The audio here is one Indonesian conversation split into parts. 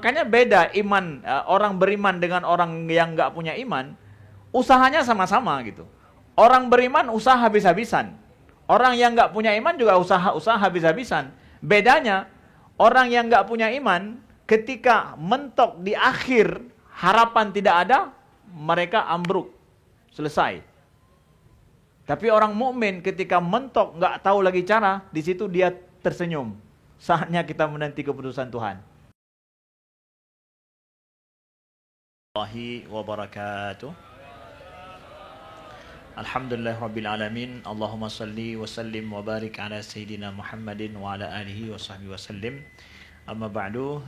Makanya beda iman orang beriman dengan orang yang nggak punya iman. Usahanya sama-sama gitu. Orang beriman usaha habis-habisan. Orang yang nggak punya iman juga usaha habis-habisan. Bedanya, orang yang nggak punya iman, ketika mentok di akhir, harapan tidak ada, mereka ambruk. Selesai. Tapi orang mukmin ketika mentok, nggak tahu lagi cara, di situ dia tersenyum. Saatnya kita menanti keputusan Tuhan. Warahmatullahi wabarakatuh. Alhamdulillah Rabbil Alamin. Allahumma salli wa sallim wa barik ala Sayyidina Muhammadin wa ala alihi wa sahbihi wa sallim. Amma ba'du.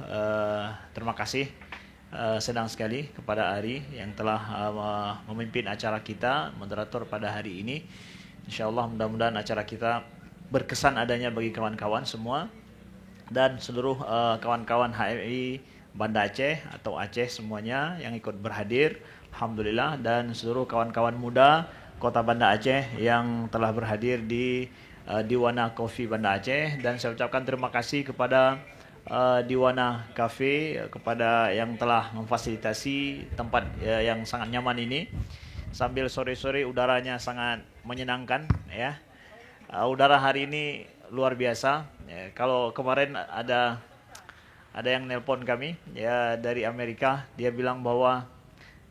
Terima kasih senang sekali kepada Ari yang telah memimpin acara kita, moderator pada hari ini. InsyaAllah mudah-mudahan acara kita berkesan adanya bagi kawan-kawan semua dan seluruh kawan-kawan HMI Banda Aceh atau Aceh semuanya yang ikut berhadir. Alhamdulillah, dan seluruh kawan-kawan muda Kota Banda Aceh yang telah berhadir di Diwana Coffee Banda Aceh, dan saya ucapkan terima kasih kepada Diwana Cafe kepada yang telah memfasilitasi tempat yang sangat nyaman ini. Sambil sore-sore udaranya sangat menyenangkan ya. Udara hari ini luar biasa. Ya, kalau kemarin ada yang nelpon kami ya dari Amerika, dia bilang bahwa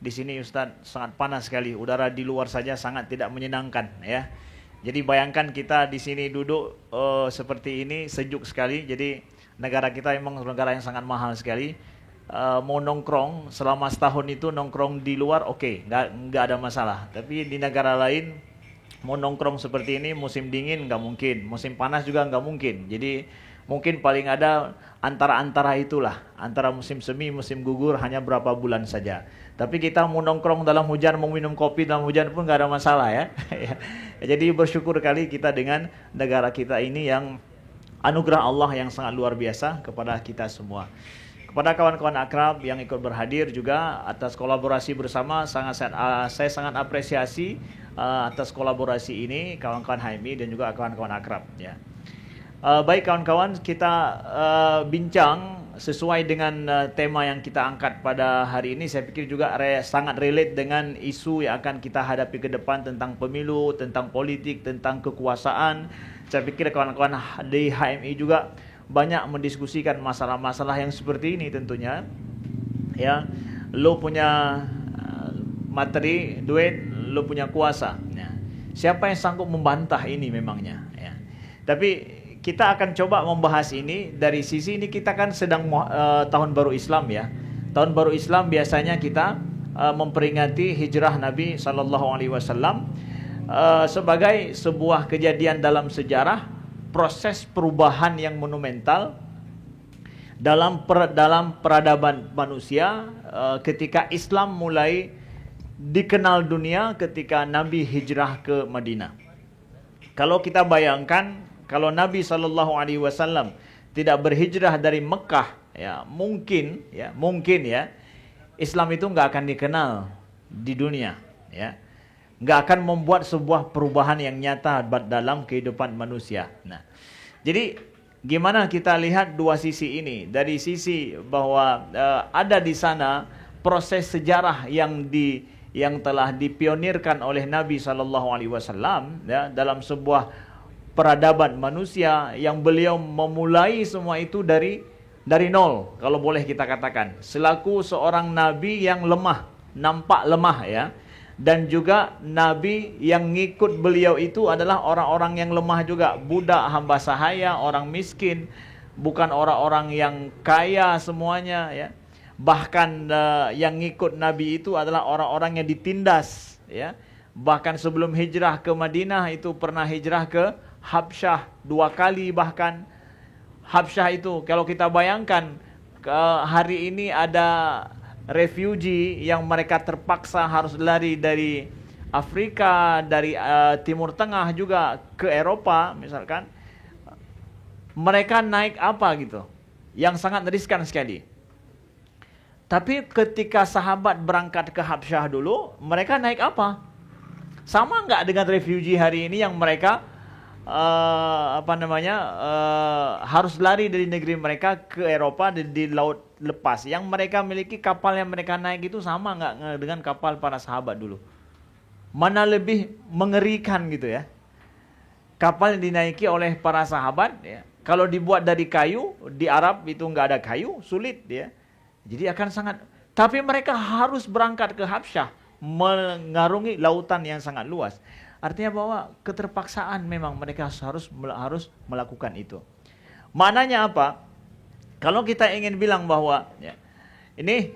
di sini Ustadz sangat panas sekali, udara di luar saja sangat tidak menyenangkan ya. Jadi bayangkan kita di sini duduk seperti ini, sejuk sekali. Jadi negara kita memang negara yang sangat mahal sekali. Mau nongkrong selama setahun itu nongkrong di luar oke, nggak ada masalah. Tapi di negara lain mau nongkrong seperti ini musim dingin nggak mungkin, musim panas juga nggak mungkin. Jadi mungkin paling ada antara itulah, antara musim semi, musim gugur hanya berapa bulan saja. Tapi kita mau nongkrong dalam hujan, mau minum kopi dalam hujan pun nggak ada masalah ya. Jadi bersyukur kali kita dengan negara kita ini yang anugerah Allah yang sangat luar biasa kepada kita semua. Kepada kawan-kawan akrab yang ikut berhadir juga atas kolaborasi bersama, saya sangat apresiasi atas kolaborasi ini kawan-kawan HMI dan juga kawan-kawan akrab ya. Baik kawan-kawan, kita bincang sesuai dengan tema yang kita angkat pada hari ini. Saya pikir juga sangat relate dengan isu yang akan kita hadapi ke depan tentang pemilu, tentang politik, tentang kekuasaan. Saya pikir kawan-kawan di HMI juga banyak mendiskusikan masalah-masalah yang seperti ini tentunya. Ya, lo punya materi, duit, lo punya kuasa. Ya. Siapa yang sanggup membantah ini memangnya? Ya. Tapi kita akan coba membahas ini dari sisi ini, kita kan sedang tahun baru Islam ya. Tahun baru Islam biasanya kita memperingati hijrah Nabi SAW sebagai sebuah kejadian dalam sejarah, proses perubahan yang monumental dalam peradaban manusia ketika Islam mulai dikenal dunia ketika Nabi hijrah ke Madinah. Kalau kita bayangkan, kalau Nabi SAW tidak berhijrah dari Mekah, ya mungkin ya Islam itu nggak akan dikenal di dunia, ya nggak akan membuat sebuah perubahan yang nyata dalam kehidupan manusia. Nah, jadi gimana kita lihat dua sisi ini? Dari sisi bahwa ada di sana proses sejarah yang telah dipionirkan oleh Nabi SAW ya, dalam sebuah peradaban manusia yang beliau memulai semua itu dari nol, kalau boleh kita katakan, selaku seorang nabi yang lemah, nampak lemah ya, dan juga nabi yang ngikut beliau itu adalah orang-orang yang lemah juga, budak, hamba sahaya, orang miskin, bukan orang-orang yang kaya semuanya ya. Bahkan yang ngikut nabi itu adalah orang-orang yang ditindas ya. Bahkan sebelum hijrah ke Madinah itu pernah hijrah ke Habsyah 2 kali bahkan. Habsyah itu kalau kita bayangkan hari ini ada refugee yang mereka terpaksa harus lari dari Afrika, dari Timur Tengah juga ke Eropa misalkan. Mereka naik apa gitu? Yang sangat riskan sekali. Tapi ketika sahabat berangkat ke Habsyah dulu, mereka naik apa? Sama nggak dengan refugee hari ini yang mereka harus lari dari negeri mereka ke Eropa di laut lepas. Yang mereka miliki, kapal yang mereka naik itu sama nggak dengan kapal para sahabat dulu? Mana lebih mengerikan gitu ya? Kapal yang dinaiki oleh para sahabat, ya, kalau dibuat dari kayu, di Arab itu nggak ada kayu, sulit ya. Jadi akan sangat. Tapi mereka harus berangkat ke Habsyah, mengarungi lautan yang sangat luas. Artinya bahwa keterpaksaan memang mereka harus melakukan itu. Maknanya apa? Kalau kita ingin bilang bahwa ya, ini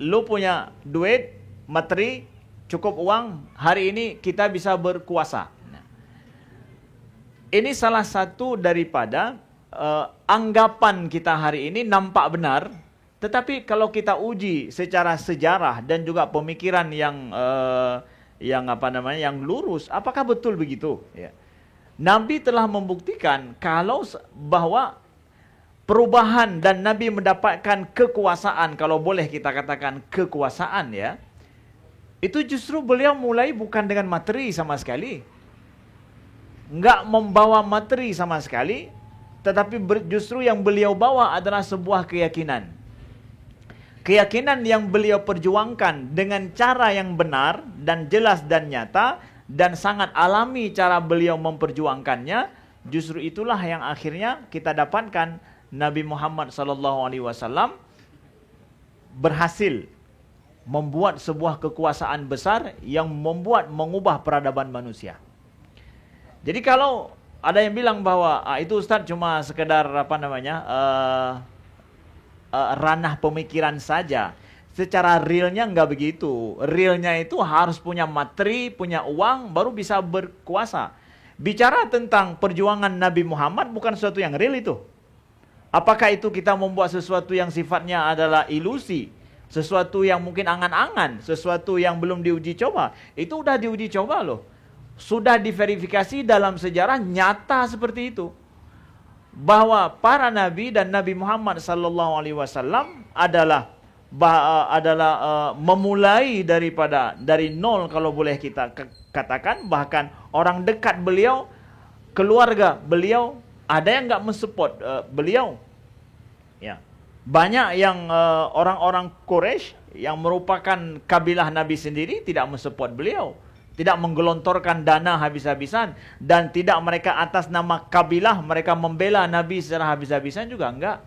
lu punya duit, materi, cukup uang, hari ini kita bisa berkuasa. Nah, ini salah satu daripada anggapan kita hari ini nampak benar. Tetapi kalau kita uji secara sejarah dan juga pemikiran yang lurus, apakah betul begitu? Ya. Nabi telah membuktikan bahwa perubahan dan Nabi mendapatkan kekuasaan, kalau boleh kita katakan kekuasaan ya, itu justru beliau mulai bukan dengan materi sama sekali, nggak membawa materi sama sekali, tetapi justru yang beliau bawa adalah sebuah keyakinan. Keyakinan yang beliau perjuangkan dengan cara yang benar dan jelas dan nyata dan sangat alami cara beliau memperjuangkannya, justru itulah yang akhirnya kita dapatkan Nabi Muhammad SAW berhasil membuat sebuah kekuasaan besar yang mengubah peradaban manusia. Jadi kalau ada yang bilang bahwa itu Ustadz cuma sekedar ranah pemikiran saja. Secara realnya nggak begitu. Realnya itu harus punya materi, punya uang, baru bisa berkuasa. Bicara tentang perjuangan Nabi Muhammad bukan sesuatu yang real itu. Apakah itu kita membuat sesuatu yang sifatnya adalah ilusi, sesuatu yang mungkin angan-angan, sesuatu yang belum diuji coba? Itu udah diuji coba loh. Sudah diverifikasi dalam sejarah nyata seperti itu. Bahwa para nabi dan Nabi Muhammad SAW adalah memulai dari nol kalau boleh kita katakan, bahkan orang dekat beliau, keluarga beliau, ada yang nggak mensupport beliau. Ya, banyak yang orang-orang Quraisy yang merupakan kabilah Nabi sendiri tidak mensupport beliau. Tidak menggelontorkan dana habis-habisan. Dan tidak mereka atas nama kabilah mereka membela Nabi secara habis-habisan juga enggak.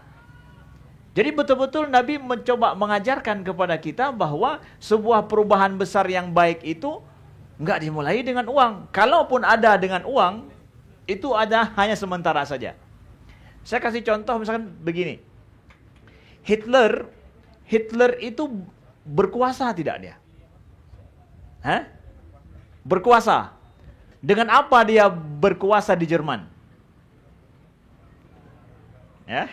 Jadi betul-betul Nabi mencoba mengajarkan kepada kita bahwa sebuah perubahan besar yang baik itu enggak dimulai dengan uang. Kalaupun ada dengan uang, itu ada hanya sementara saja. Saya kasih contoh misalkan begini. Hitler itu berkuasa tidak dia? Hah? Berkuasa. Dengan apa dia berkuasa di Jerman? Ya.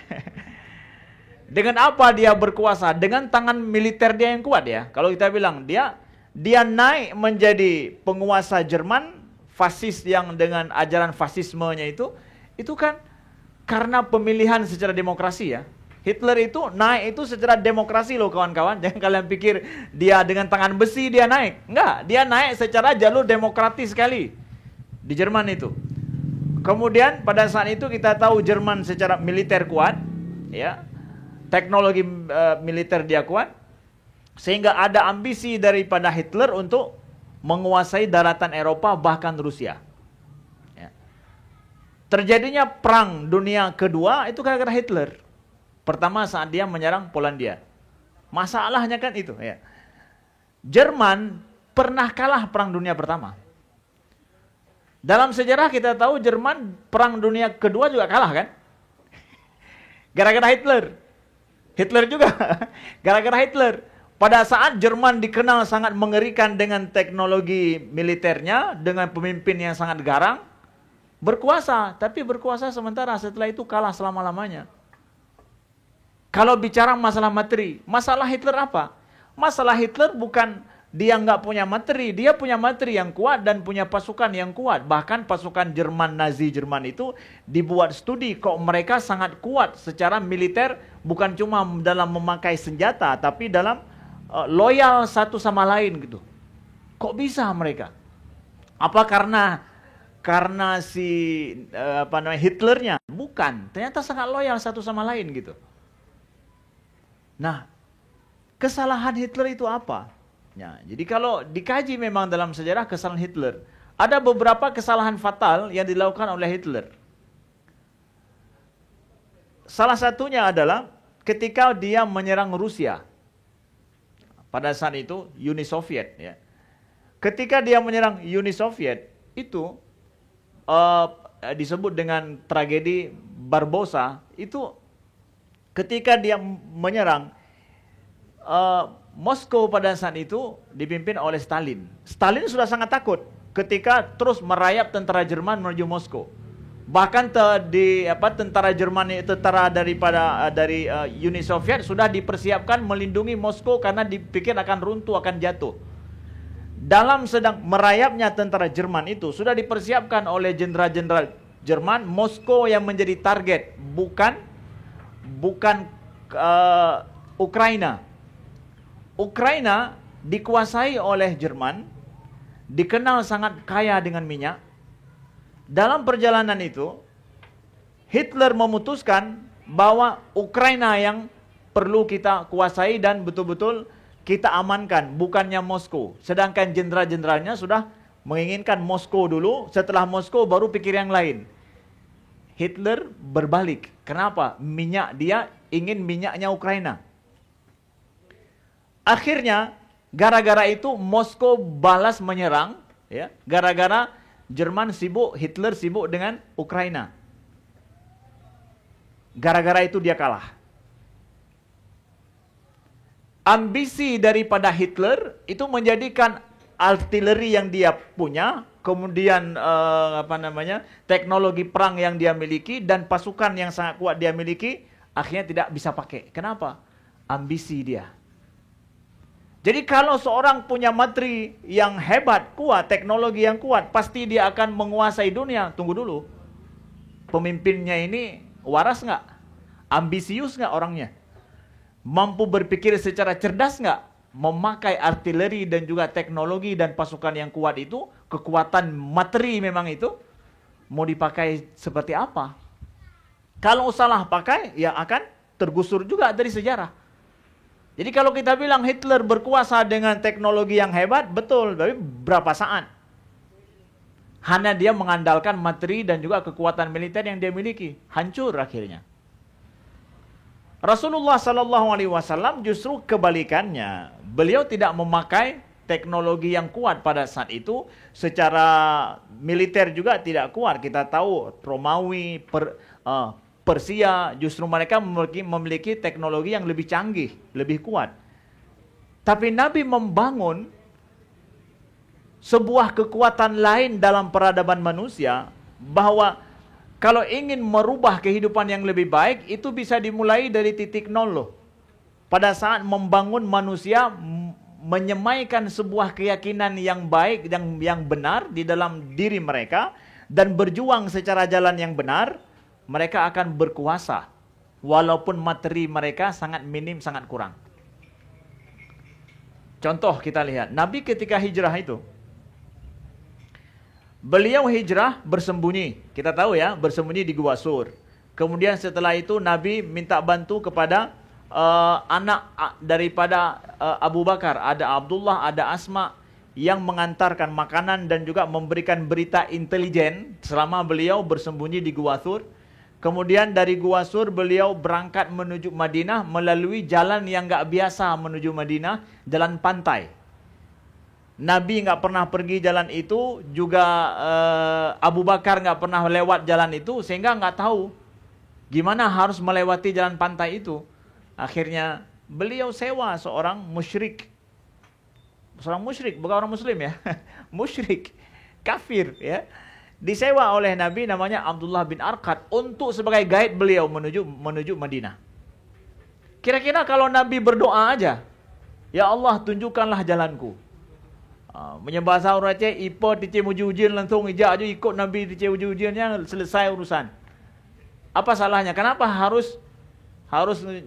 Dengan apa dia berkuasa? Dengan tangan militer dia yang kuat ya. Kalau kita bilang dia naik menjadi penguasa Jerman, fasis yang dengan ajaran fasismenya itu kan karena pemilihan secara demokrasi ya. Hitler itu naik itu secara demokrasi loh kawan-kawan. Jangan kalian pikir dia dengan tangan besi dia naik. Enggak, dia naik secara jalur demokratis sekali. Di Jerman itu. Kemudian pada saat itu kita tahu Jerman secara militer kuat. Ya, teknologi militer dia kuat. Sehingga ada ambisi daripada Hitler untuk menguasai daratan Eropa bahkan Rusia. Ya. Terjadinya perang dunia kedua itu gara-gara Hitler. Pertama saat dia menyerang Polandia. Masalahnya kan itu ya. Jerman pernah kalah perang dunia pertama. Dalam sejarah kita tahu Jerman perang dunia kedua juga kalah kan? Gara-gara Hitler. Hitler juga. Gara-gara Hitler. Pada saat Jerman dikenal sangat mengerikan dengan teknologi militernya, dengan pemimpin yang sangat garang, berkuasa. Tapi berkuasa sementara, setelah itu kalah selama-lamanya. Kalau bicara masalah materi, masalah Hitler apa? Masalah Hitler bukan dia nggak punya materi, dia punya materi yang kuat dan punya pasukan yang kuat. Bahkan pasukan Jerman, Nazi Jerman itu dibuat studi kok mereka sangat kuat secara militer, bukan cuma dalam memakai senjata, tapi dalam loyal satu sama lain gitu. Kok bisa mereka? Apa karena karena si Hitlernya, bukan. Ternyata sangat loyal satu sama lain gitu. Nah, kesalahan Hitler itu apa? Ya, jadi kalau dikaji memang dalam sejarah kesalahan Hitler, ada beberapa kesalahan fatal yang dilakukan oleh Hitler. Salah satunya adalah ketika dia menyerang Rusia. Pada saat itu Uni Soviet, ya. Ketika dia menyerang Uni Soviet, itu disebut dengan tragedi Barbarossa. Itu ketika dia menyerang Moskow pada saat itu dipimpin oleh Stalin. Stalin sudah sangat takut ketika terus merayap tentara Jerman menuju Moskow. Bahkan tentara Jerman, dari Uni Soviet sudah dipersiapkan melindungi Moskow karena dipikir akan runtuh, akan jatuh. Dalam sedang merayapnya tentara Jerman itu sudah dipersiapkan oleh jenderal-jenderal Jerman, Moskow yang menjadi target, bukan Ukraina. Ukraina dikuasai oleh Jerman, dikenal sangat kaya dengan minyak. Dalam perjalanan itu, Hitler memutuskan bahwa Ukraina yang perlu kita kuasai dan betul-betul kita amankan, bukannya Moskow. Sedangkan jenderal-jenderalnya sudah menginginkan Moskow dulu, setelah Moskow baru pikir yang lain. Hitler berbalik. Kenapa? Dia ingin minyaknya Ukraina. Akhirnya, gara-gara itu Moskow balas menyerang, ya. Gara-gara Jerman sibuk, Hitler sibuk dengan Ukraina. Gara-gara itu dia kalah. Ambisi daripada Hitler itu menjadikan artileri yang dia punya, kemudian teknologi perang yang dia miliki dan pasukan yang sangat kuat dia miliki, akhirnya tidak bisa pakai. Kenapa? Ambisi dia. Jadi kalau seorang punya materi yang hebat, kuat, teknologi yang kuat, pasti dia akan menguasai dunia. Tunggu dulu. Pemimpinnya ini waras nggak? Ambisius nggak orangnya? Mampu berpikir secara cerdas nggak? Memakai artileri dan juga teknologi dan pasukan yang kuat itu, kekuatan materi memang itu, mau dipakai seperti apa? Kalau salah pakai, ya akan tergusur juga dari sejarah. Jadi kalau kita bilang Hitler berkuasa dengan teknologi yang hebat, betul, tapi berapa saat? Hanya dia mengandalkan materi dan juga kekuatan militer yang dia miliki. Hancur akhirnya. Rasulullah SAW justru kebalikannya. Beliau tidak memakai teknologi yang kuat pada saat itu. Secara militer juga tidak kuat. Kita tahu Romawi, Persia, justru mereka memiliki teknologi yang lebih canggih, lebih kuat. Tapi Nabi membangun sebuah kekuatan lain dalam peradaban manusia, bahwa kalau ingin merubah kehidupan yang lebih baik, itu bisa dimulai dari titik nol loh. Pada saat membangun manusia, menyemaikan sebuah keyakinan yang baik, yang benar di dalam diri mereka, dan berjuang secara jalan yang benar, mereka akan berkuasa. Walaupun materi mereka sangat minim, sangat kurang. Contoh kita lihat, Nabi ketika hijrah itu, beliau hijrah bersembunyi. Kita tahu ya, bersembunyi di Gua Sur. Kemudian setelah itu Nabi minta bantu kepada anak daripada Abu Bakar. Ada Abdullah, ada Asma, yang mengantarkan makanan dan juga memberikan berita intelijen selama beliau bersembunyi di Gua Sur. Kemudian dari Gua Sur beliau berangkat menuju Madinah melalui jalan yang nggak biasa menuju Madinah, jalan pantai. Nabi nggak pernah pergi jalan itu, juga Abu Bakar nggak pernah lewat jalan itu, sehingga nggak tahu gimana harus melewati jalan pantai itu. Akhirnya beliau sewa seorang musyrik, bukan orang Muslim ya, musyrik, kafir ya. Disewa oleh Nabi namanya Abdullah bin Arqad untuk sebagai guide beliau menuju Madinah. Kira-kira kalau Nabi berdoa aja, ya Allah tunjukkanlah jalanku. Menyembah sahur aja, ipo tice ujian langsung ijak aja ikut Nabi tice ujiannya, selesai urusan. Apa salahnya? Kenapa harus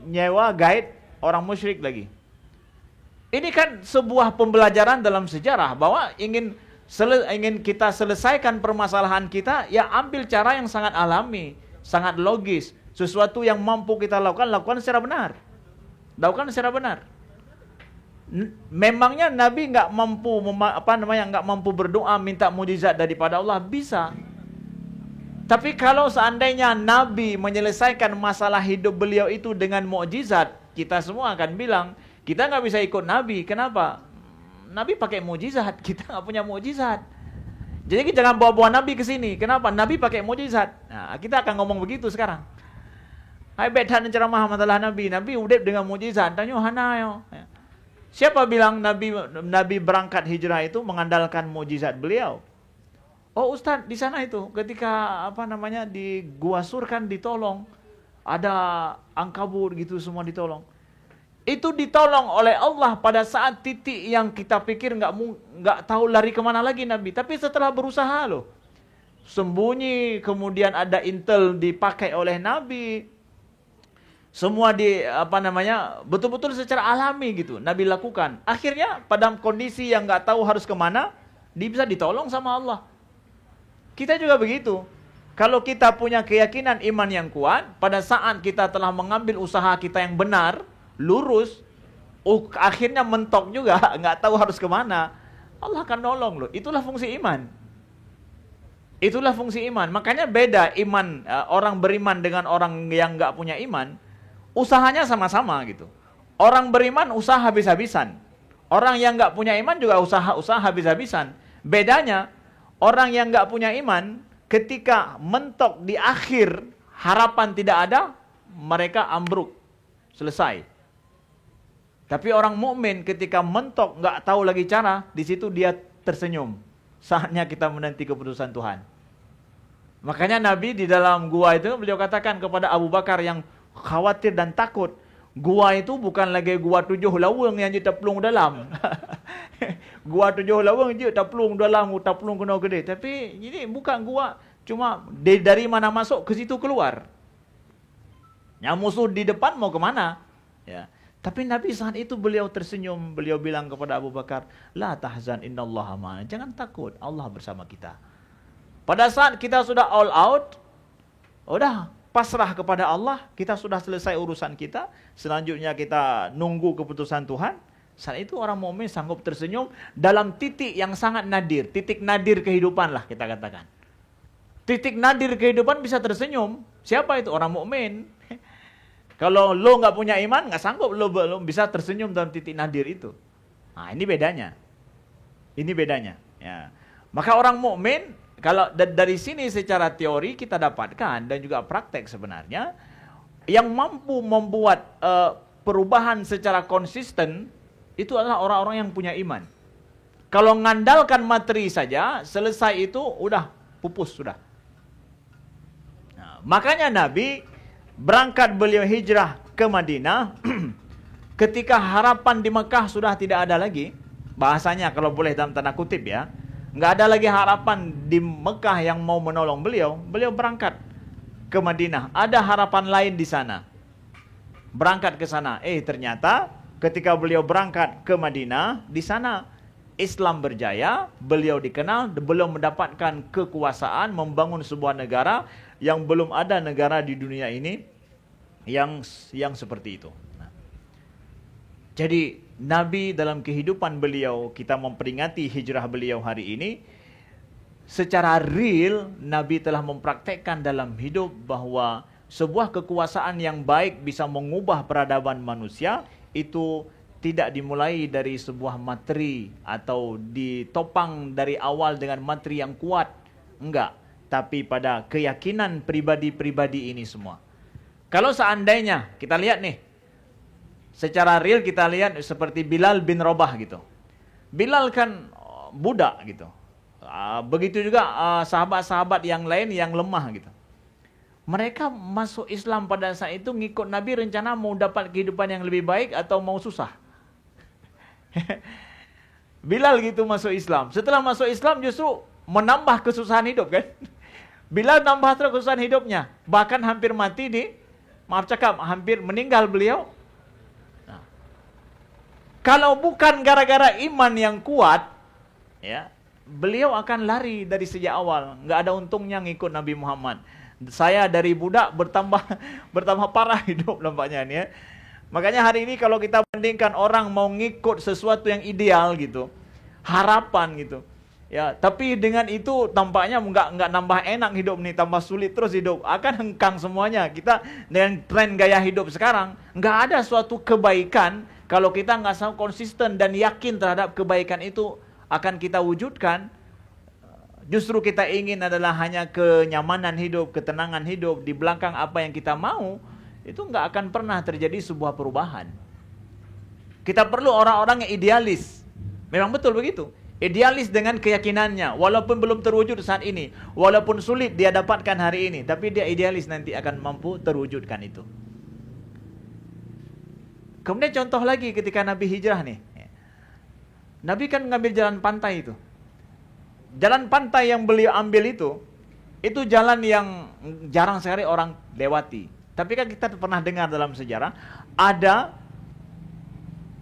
nyewa guide orang musyrik lagi? Ini kan sebuah pembelajaran dalam sejarah bahwa ingin ingin kita selesaikan permasalahan kita, ya ambil cara yang sangat alami, sangat logis. Sesuatu yang mampu kita lakukan secara benar. Lakukan secara benar. Memangnya Nabi nggak mampu berdoa minta mujizat daripada Allah? Bisa. Tapi kalau seandainya Nabi menyelesaikan masalah hidup beliau itu dengan mukjizat, kita semua akan bilang kita nggak bisa ikut Nabi. Kenapa? Nabi pakai mukjizat, kita nggak punya mukjizat. Jadi jangan bawa-bawa Nabi ke sini. Kenapa? Nabi pakai mukjizat. Nah, kita akan ngomong begitu sekarang. Hai betan ceramah masalah Nabi. Nabi udip dengan mukjizat. Tanya hana yo. Siapa bilang Nabi berangkat hijrah itu mengandalkan mukjizat beliau? Oh Ustaz, di sana itu ketika di Gua Sur kan ditolong. Ada Ankabut gitu semua ditolong. Itu ditolong oleh Allah pada saat titik yang kita pikir nggak tahu lari kemana lagi Nabi. Tapi setelah berusaha loh. Sembunyi, kemudian ada intel dipakai oleh Nabi. Semua betul-betul secara alami gitu Nabi lakukan. Akhirnya pada kondisi yang nggak tahu harus kemana, dia bisa ditolong sama Allah. Kita juga begitu. Kalau kita punya keyakinan iman yang kuat, pada saat kita telah mengambil usaha kita yang benar, lurus, akhirnya mentok juga, nggak tahu harus kemana, Allah akan nolong loh. Itulah fungsi iman. Itulah fungsi iman. Makanya beda iman orang beriman dengan orang yang nggak punya iman. Usahanya sama-sama gitu. Orang beriman usaha habis-habisan. Orang yang nggak punya iman juga usaha habis-habisan. Bedanya, orang yang nggak punya iman, ketika mentok di akhir, harapan tidak ada, mereka ambruk. Selesai. Tapi orang mukmin ketika mentok nggak tahu lagi cara, di situ dia tersenyum. Saatnya kita menanti keputusan Tuhan. Makanya Nabi di dalam gua itu beliau katakan kepada Abu Bakar yang khawatir dan takut, gua itu bukan lagi gua 7 lawang yang kita pelung dalam. Gua 7 lawang je tak pelung dalam, tak pelung kena gede. Tapi ini bukan gua, cuma dari mana masuk ke situ keluar. Yang musuh di depan mau kemana? Ya. Tapi Nabi saat itu beliau tersenyum, beliau bilang kepada Abu Bakar, la tahzan innallaha ma'ana. Jangan takut, Allah bersama kita. Pada saat kita sudah all out, udah pasrah kepada Allah, kita sudah selesai urusan kita, selanjutnya kita nunggu keputusan Tuhan. Saat itu orang mukmin sanggup tersenyum dalam titik yang sangat nadir, titik nadir kehidupan lah kita katakan. Titik nadir kehidupan bisa tersenyum. Siapa itu? Orang mukmin. Kalau lo nggak punya iman, nggak sanggup lo bisa tersenyum dalam titik nadir itu. Nah, ini bedanya. Ini bedanya. Ya. Maka orang mukmin, kalau dari sini secara teori kita dapatkan dan juga praktek sebenarnya, yang mampu membuat perubahan secara konsisten itu adalah orang-orang yang punya iman. Kalau mengandalkan materi saja, selesai itu udah pupus sudah. Nah, makanya Nabi berangkat beliau hijrah ke Madinah ketika harapan di Mekah sudah tidak ada lagi. Bahasanya kalau boleh dalam tanda kutip ya, nggak ada lagi harapan di Mekah yang mau menolong beliau. Beliau berangkat ke Madinah. Ada harapan lain di sana. Berangkat ke sana. Ternyata ketika beliau berangkat ke Madinah, di sana Islam berjaya, beliau dikenal, beliau mendapatkan kekuasaan, membangun sebuah negara yang belum ada negara di dunia ini yang seperti itu. Nah, jadi Nabi dalam kehidupan beliau, kita memperingati hijrah beliau hari ini, secara real Nabi telah mempraktekkan dalam hidup bahwa sebuah kekuasaan yang baik bisa mengubah peradaban manusia, itu tidak dimulai dari sebuah materi atau ditopang dari awal dengan materi yang kuat. Enggak. Tapi pada keyakinan pribadi-pribadi ini semua. Kalau seandainya, kita lihat nih, secara real kita lihat seperti Bilal bin Rabah gitu. Bilal kan budak gitu. Begitu juga sahabat-sahabat yang lain yang lemah gitu. Mereka masuk Islam pada saat itu ngikut Nabi, rencana mau dapat kehidupan yang lebih baik atau mau susah. Bilal gitu masuk Islam. Setelah masuk Islam justru menambah kesusahan hidup kan. Bilal nambah terus kesusahan hidupnya. Bahkan hampir mati hampir meninggal beliau. Nah, kalau bukan gara-gara iman yang kuat, ya, beliau akan lari dari sejak awal. Nggak ada untungnya ngikut Nabi Muhammad. Saya dari budak bertambah parah hidup nampaknya ini ya. Makanya hari ini kalau kita bandingkan orang mau ngikut sesuatu yang ideal gitu, harapan gitu. Ya, tapi dengan itu tampaknya nggak nambah enak hidup nih, tambah sulit terus hidup. Akan hengkang semuanya. Kita dengan tren gaya hidup sekarang, nggak ada suatu kebaikan kalau kita nggak sama konsisten dan yakin terhadap kebaikan itu akan kita wujudkan. Justru kita ingin adalah hanya kenyamanan hidup, ketenangan hidup di belakang apa yang kita mau, itu nggak akan pernah terjadi sebuah perubahan. Kita perlu orang-orang yang idealis. Memang betul begitu. Idealis dengan keyakinannya, walaupun belum terwujud saat ini, walaupun sulit dia dapatkan hari ini, tapi dia idealis nanti akan mampu terwujudkan itu. Kemudian contoh lagi ketika Nabi hijrah nih. Nabi kan ngambil jalan pantai itu. Jalan pantai yang beliau ambil itu jalan yang jarang sekali orang lewati. Tapi kan kita pernah dengar dalam sejarah, ada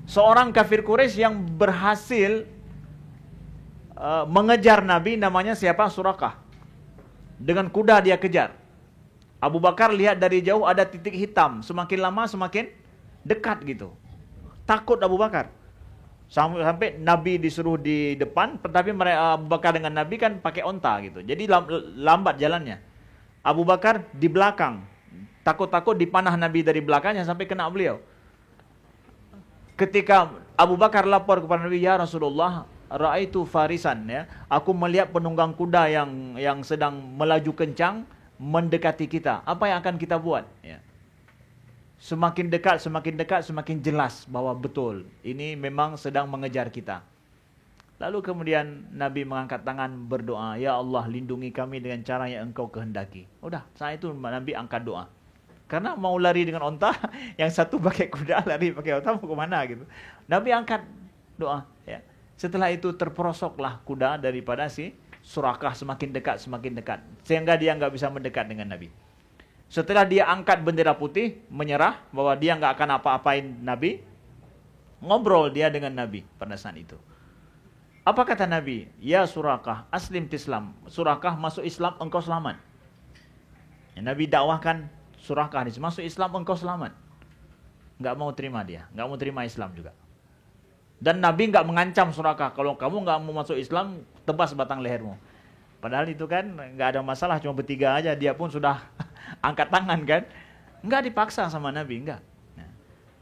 seorang kafir Quraisy yang berhasil mengejar Nabi, namanya siapa? Surakah. Dengan kuda dia kejar. Abu Bakar lihat dari jauh ada titik hitam, semakin lama semakin dekat gitu. Takut Abu Bakar. Sampai Nabi disuruh di depan, tapi Abu Bakar dengan Nabi kan pakai onta gitu. Jadi lambat jalannya. Abu Bakar di belakang. Takut-takut dipanah Nabi dari belakangnya sampai kena beliau. Ketika Abu Bakar lapor kepada Nabi, ya Rasulullah, ra'aitu farisan, ya, aku melihat penunggang kuda yang sedang melaju kencang mendekati kita. Apa yang akan kita buat? Ya. Semakin dekat, semakin jelas bahwa betul ini memang sedang mengejar kita. Lalu kemudian Nabi mengangkat tangan berdoa, ya Allah lindungi kami dengan cara yang Engkau kehendaki. Udah, saat itu Nabi angkat doa. Karena mau lari dengan onta, yang satu pakai kuda, lari pakai onta, mau kemana gitu. Nabi angkat doa, ya. Setelah itu terperosoklah kuda daripada si Surakah, semakin dekat. Sehingga dia nggak bisa mendekat dengan Nabi. Setelah dia angkat bendera putih, menyerah bahwa dia nggak akan apa-apain Nabi, ngobrol dia dengan Nabi pada saat itu. Apa kata Nabi? Ya Surakah, aslim tislam. Surakah masuk Islam, engkau selamat. Ya, Nabi dakwahkan Surakah, masuk Islam, engkau selamat. Nggak mau terima dia, nggak mau terima Islam juga. Dan Nabi nggak mengancam Surakah, kalau kamu nggak mau masuk Islam, tebas batang lehermu. Padahal itu kan nggak ada masalah, cuma bertiga aja, dia pun sudah angkat tangan kan. Nggak dipaksa sama Nabi, nggak. Nah.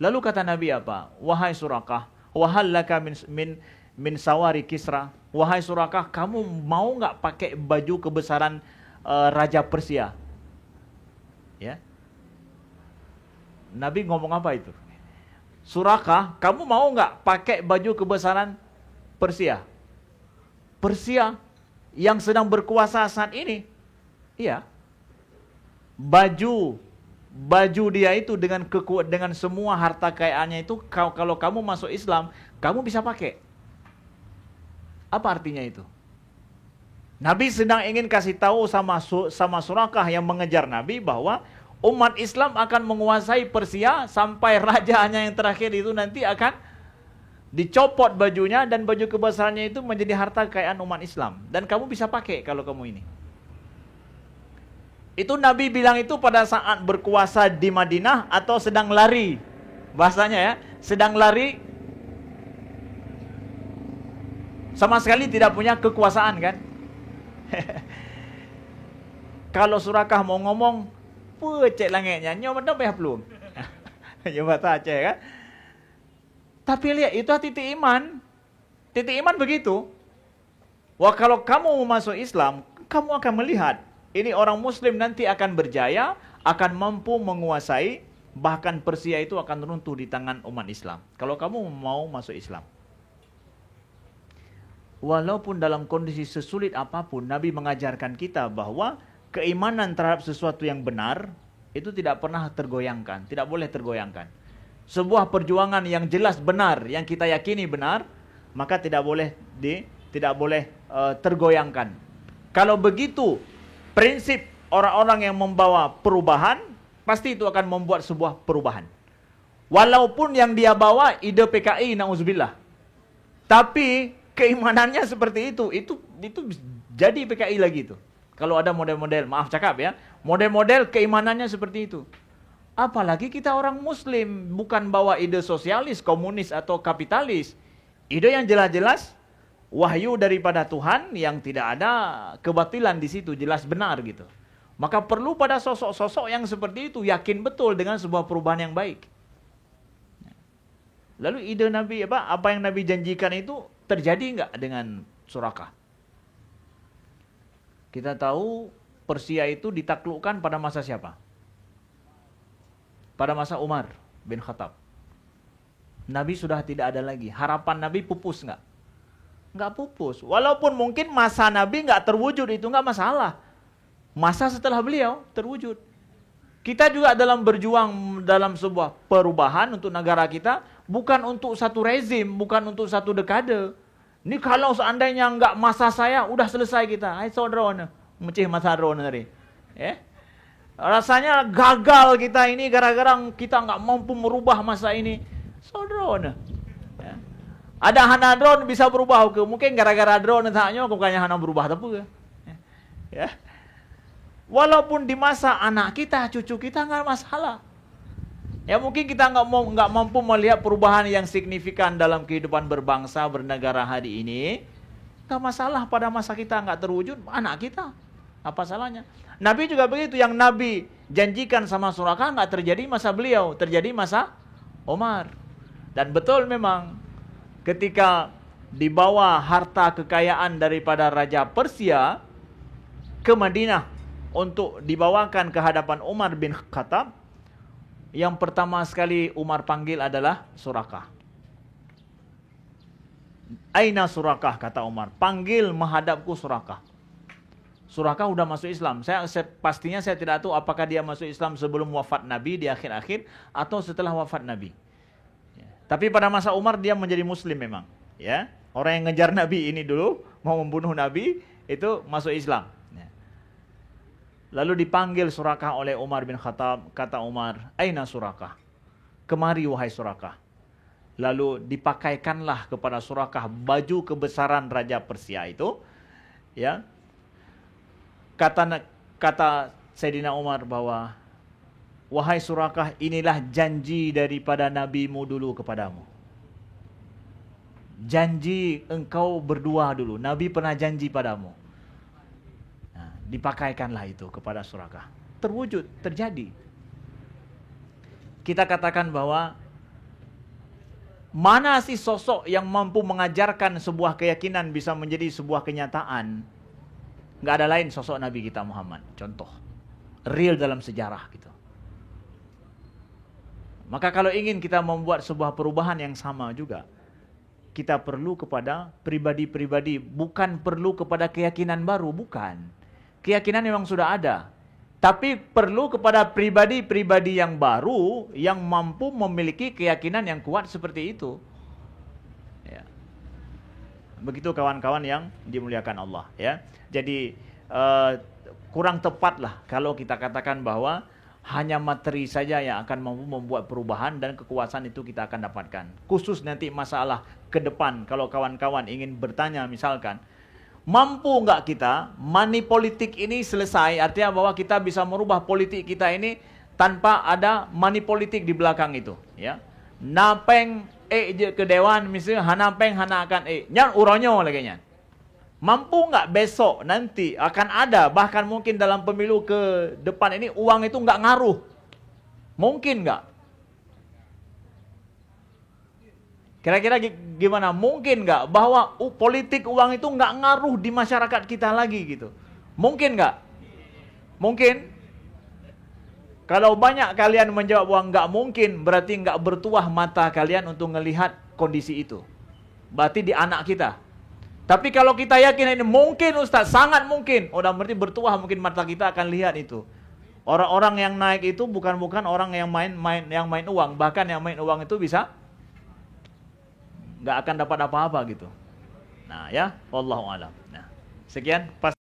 Lalu kata Nabi apa? Wahai Surakah, wahallaka min sawari Kisra. Wahai Surakah, kamu mau nggak pakai baju kebesaran Raja Persia? Ya. Nabi ngomong apa itu? Surakah, kamu mau nggak pakai baju kebesaran Persia? Persia yang sedang berkuasa saat ini. Iya. Baju dia itu dengan semua harta kekayaannya itu, kalau kamu masuk Islam, kamu bisa pakai. Apa artinya itu? Nabi sedang ingin kasih tahu sama Surakah yang mengejar Nabi bahwa umat Islam akan menguasai Persia sampai rajanya yang terakhir itu nanti akan dicopot bajunya dan baju kebesarannya itu menjadi harta kekayaan umat Islam. Dan kamu bisa pakai kalau kamu ini. Itu Nabi bilang itu pada saat berkuasa di Madinah atau sedang lari. Bahasanya ya, sedang lari. Sama sekali tidak punya kekuasaan kan. Kalau Surakah mau ngomong, cek langitnya, nyoba dong payah belum. Nyoba tak cek kan. Tapi lihat, itu titik iman. Titik iman begitu. Wah, kalau kamu mau masuk Islam, kamu akan melihat, ini orang Muslim nanti akan berjaya, akan mampu menguasai, bahkan Persia itu akan runtuh di tangan umat Islam. Kalau kamu mau masuk Islam. Walaupun dalam kondisi sesulit apapun, Nabi mengajarkan kita bahwa keimanan terhadap sesuatu yang benar itu tidak pernah tergoyangkan, tidak boleh tergoyangkan. Sebuah perjuangan yang jelas benar, yang kita yakini benar, maka tidak boleh tergoyangkan. Kalau begitu, prinsip orang-orang yang membawa perubahan, pasti itu akan membuat sebuah perubahan. Walaupun yang dia bawa ide PKI, na'udzubillah. Tapi keimanannya seperti itu jadi PKI lagi itu. Kalau ada model-model, maaf cakap ya, model-model keimanannya seperti itu. Apalagi kita orang muslim, bukan bawa ide sosialis, komunis atau kapitalis. Ide yang jelas-jelas wahyu daripada Tuhan yang tidak ada kebatilan di situ, jelas benar gitu. Maka perlu pada sosok-sosok yang seperti itu yakin betul dengan sebuah perubahan yang baik. Lalu ide Nabi apa yang Nabi janjikan itu terjadi enggak dengan Surakah? Kita tahu Persia itu ditaklukkan pada masa siapa? Pada masa Umar bin Khattab. Nabi sudah tidak ada lagi. Harapan Nabi pupus enggak? Enggak pupus. Walaupun mungkin masa Nabi enggak terwujud, itu enggak masalah. Masa setelah beliau terwujud. Kita juga dalam berjuang dalam sebuah perubahan untuk negara kita, bukan untuk satu rezim, bukan untuk satu dekade. Ini kalau seandainya enggak masa saya, udah selesai kita. Hai saudara, mencih masa saudara tadi. Rasanya gagal kita ini gara-gara kita enggak mampu merubah masa ini. Saudara. Ada hana drone bisa berubah ke? Mungkin gara-gara drone taknya bukannya hana berubah tapi ya. Walaupun di masa anak kita, cucu kita enggak masalah. Ya mungkin kita enggak mampu melihat perubahan yang signifikan dalam kehidupan berbangsa, bernegara hari ini. Enggak masalah pada masa kita enggak terwujud, anak kita. Apa salahnya? Nabi juga begitu, yang Nabi janjikan sama Surakah enggak terjadi masa beliau, terjadi masa Umar. Dan betul memang ketika dibawa harta kekayaan daripada Raja Persia ke Madinah untuk dibawakan ke hadapan Umar bin Khattab, yang pertama sekali Umar panggil adalah Surakah. Aina Surakah, kata Umar. Panggil menghadapku Surakah. Surakah udah masuk Islam. Pastinya saya tidak tahu apakah dia masuk Islam sebelum wafat Nabi di akhir-akhir atau setelah wafat Nabi. Tapi pada masa Umar dia menjadi Muslim memang. Ya, orang yang ngejar Nabi ini dulu mau membunuh Nabi itu masuk Islam. Lalu dipanggil Surakah oleh Umar bin Khattab. Kata Umar, Aina Surakah? Kemari wahai Surakah. Lalu dipakaikanlah kepada Surakah baju kebesaran Raja Persia itu. Ya. Kata Sayyidina Umar bahwa, wahai Surakah, inilah janji daripada Nabimu dulu kepadamu. Janji engkau berdua dulu. Nabi pernah janji padamu. Dipakaikanlah itu kepada Surakah. Terwujud, terjadi. Kita katakan bahwa mana sih sosok yang mampu mengajarkan sebuah keyakinan bisa menjadi sebuah kenyataan? Nggak ada lain sosok Nabi kita Muhammad. Contoh. Real dalam sejarah gitu. Maka kalau ingin kita membuat sebuah perubahan yang sama juga, kita perlu kepada pribadi-pribadi. Bukan perlu kepada keyakinan baru, bukan. Keyakinan memang sudah ada. Tapi perlu kepada pribadi-pribadi yang baru yang mampu memiliki keyakinan yang kuat seperti itu. Ya. Begitu kawan-kawan yang dimuliakan Allah. Ya. Jadi kurang tepatlah kalau kita katakan bahwa hanya materi saja yang akan mampu membuat perubahan dan kekuasaan itu kita akan dapatkan. Khusus nanti masalah ke depan kalau kawan-kawan ingin bertanya misalkan, mampu enggak kita money politik ini selesai, artinya bahwa kita bisa merubah politik kita ini tanpa ada money politik di belakang itu, ya. Napeng je ke dewan misalnya hanapeng hana akan nyan uronyo lagi nyan. Mampu enggak besok nanti akan ada, bahkan mungkin dalam pemilu ke depan ini uang itu enggak ngaruh. Mungkin enggak? Kira-kira gimana? Mungkin nggak bahwa politik uang itu nggak ngaruh di masyarakat kita lagi gitu? Mungkin nggak? Mungkin? Kalau banyak kalian menjawab bahwa nggak mungkin, berarti nggak bertuah mata kalian untuk melihat kondisi itu. Berarti di anak kita. Tapi kalau kita yakin ini mungkin Ustaz, sangat mungkin. Udah berarti bertuah mungkin mata kita akan lihat itu. Orang-orang yang naik itu bukan orang yang main uang. Bahkan yang main uang itu bisa nggak akan dapat apa-apa gitu. Nah ya, wallahu alam. Nah, sekian pas